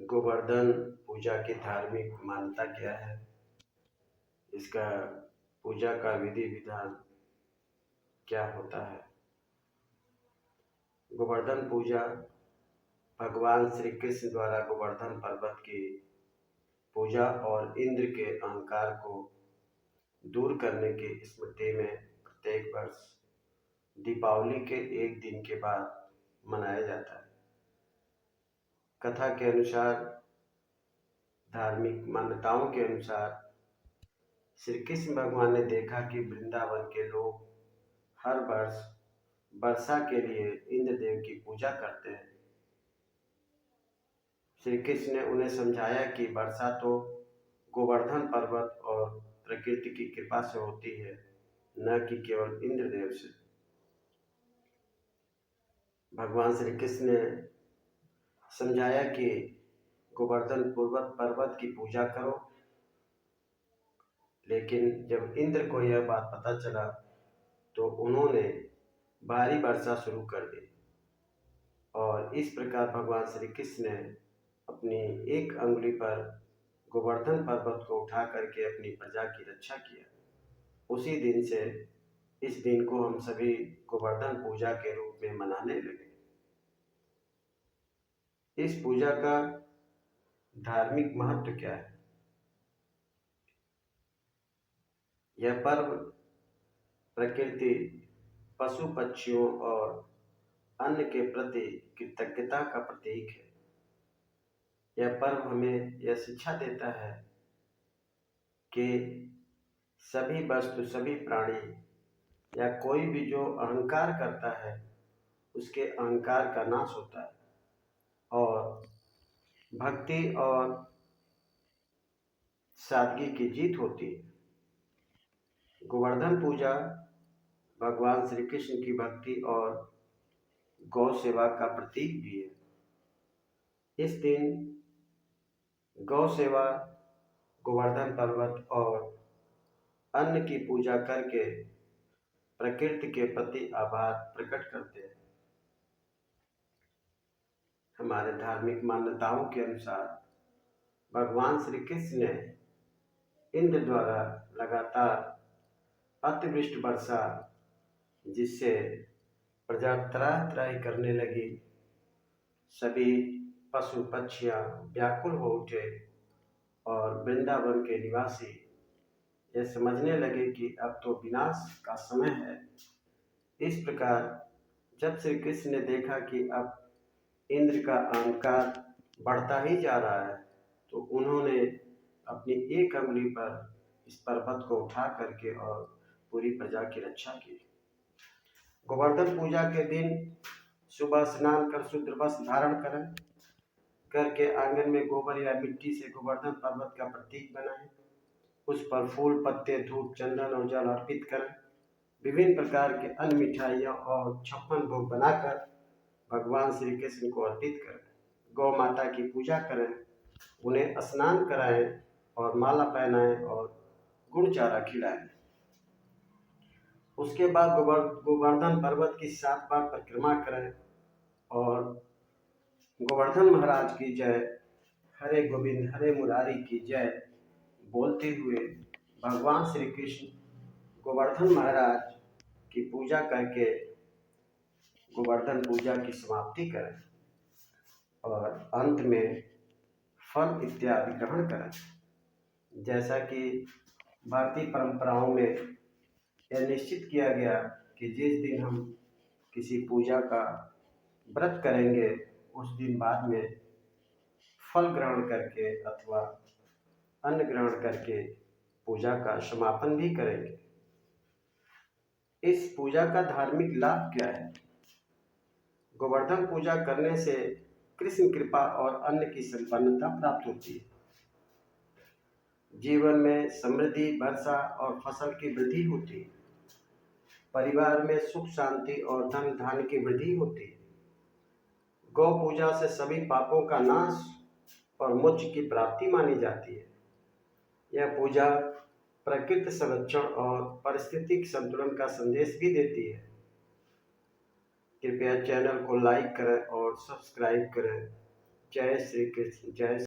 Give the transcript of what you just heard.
गोवर्धन पूजा की धार्मिक मान्यता क्या है? इसका पूजा का विधि विधान क्या होता है? गोवर्धन पूजा भगवान श्री कृष्ण द्वारा गोवर्धन पर्वत की पूजा और इंद्र के अहंकार को दूर करने की स्मृति में प्रत्येक वर्ष दीपावली के एक दिन के बाद मनाया जाता है। कथा के अनुसार, धार्मिक मान्यताओं के अनुसार, श्री कृष्ण भगवान ने देखा कि वृंदावन के लोग हर वर्ष वर्षा के लिए इंद्र देव की पूजा करते हैं। श्री कृष्ण ने उन्हें समझाया कि वर्षा तो गोवर्धन पर्वत और प्रकृति की कृपा से होती है, न कि केवल इंद्रदेव से। भगवान श्री कृष्ण ने समझाया कि गोवर्धन पर्वत की पूजा करो, लेकिन जब इंद्र को यह बात पता चला तो उन्होंने भारी वर्षा शुरू कर दी और इस प्रकार भगवान श्री कृष्ण ने अपनी एक अंगुली पर गोवर्धन पर्वत को उठा करके अपनी प्रजा की रक्षा किया। उसी दिन से इस दिन को हम सभी गोवर्धन पूजा के रूप में मनाने लगे। इस पूजा का धार्मिक महत्व क्या है? यह पर्व प्रकृति, पशु पक्षियों और अन्न के प्रति कृतज्ञता का प्रतीक है। यह पर्व हमें यह शिक्षा देता है कि सभी वस्तु, सभी प्राणी या कोई भी जो अहंकार करता है उसके अहंकार का नाश होता है और भक्ति और सादगी की जीत होती है। गोवर्धन पूजा भगवान श्री कृष्ण की भक्ति और गौ सेवा का प्रतीक भी है। इस दिन गौ सेवा, गोवर्धन पर्वत और अन्न की पूजा करके प्रकृति के प्रति आभार प्रकट करते हैं। हमारे धार्मिक मान्यताओं के अनुसार भगवान श्री कृष्ण ने इंद्र द्वारा लगातार अतिवृष्टि वर्षा, जिससे प्रजा त्राहि त्राहि करने लगी, सभी पशु पक्षियां व्याकुल हो उठे और वृंदावन के निवासी यह समझने लगे कि अब तो विनाश का समय है। इस प्रकार जब श्री कृष्ण ने देखा कि अब इंद्र का अहंकार बढ़ता ही जा रहा है तो उन्होंने अपनी एक अंगुली पर इस पर्वत को उठा करके और पूरी प्रजा की रक्षा की। गोवर्धन पूजा के दिन सुबह स्नान कर शुद्ध वस्त्र धारण करें, करके आंगन में गोबर या मिट्टी से गोवर्धन पर्वत का प्रतीक बनाएं, उस पर फूल, पत्ते, धूप, चंदन और जल अर्पित करें। विभिन्न प्रकार के अन्न, मिठाइयाँ और 56 भोग बनाकर भगवान श्री कृष्ण को अर्पित करें। गौ माता की पूजा करें, उन्हें स्नान कराएं और माला पहनाएं और गुड़ चारा खिलाएं। उसके बाद गोवर्धन पर्वत की 7 बार परिक्रमा करें और गोवर्धन महाराज की जय, हरे गोविंद हरे मुरारी की जय बोलते हुए भगवान श्री कृष्ण गोवर्धन महाराज की पूजा करके गोवर्धन पूजा की समाप्ति करें और अंत में फल इत्यादि ग्रहण करें। जैसा कि भारतीय परंपराओं में यह निश्चित किया गया कि जिस दिन हम किसी पूजा का व्रत करेंगे उस दिन बाद में फल ग्रहण करके अथवा अन्न ग्रहण करके पूजा का समापन भी करेंगे। इस पूजा का धार्मिक लाभ क्या है? गोवर्धन पूजा करने से कृष्ण कृपा और अन्न की संपन्नता प्राप्त होती है। जीवन में समृद्धि, वर्षा और फसल की वृद्धि होती है। परिवार में सुख, शांति और धन धान्य की वृद्धि होती है। गौ पूजा से सभी पापों का नाश और मोक्ष की प्राप्ति मानी जाती है। यह पूजा प्रकृति संरक्षण और पारिस्थितिक संतुलन का संदेश भी देती है। कृपया चैनल को लाइक करें और सब्सक्राइब करें जय श्री कृष्ण। जय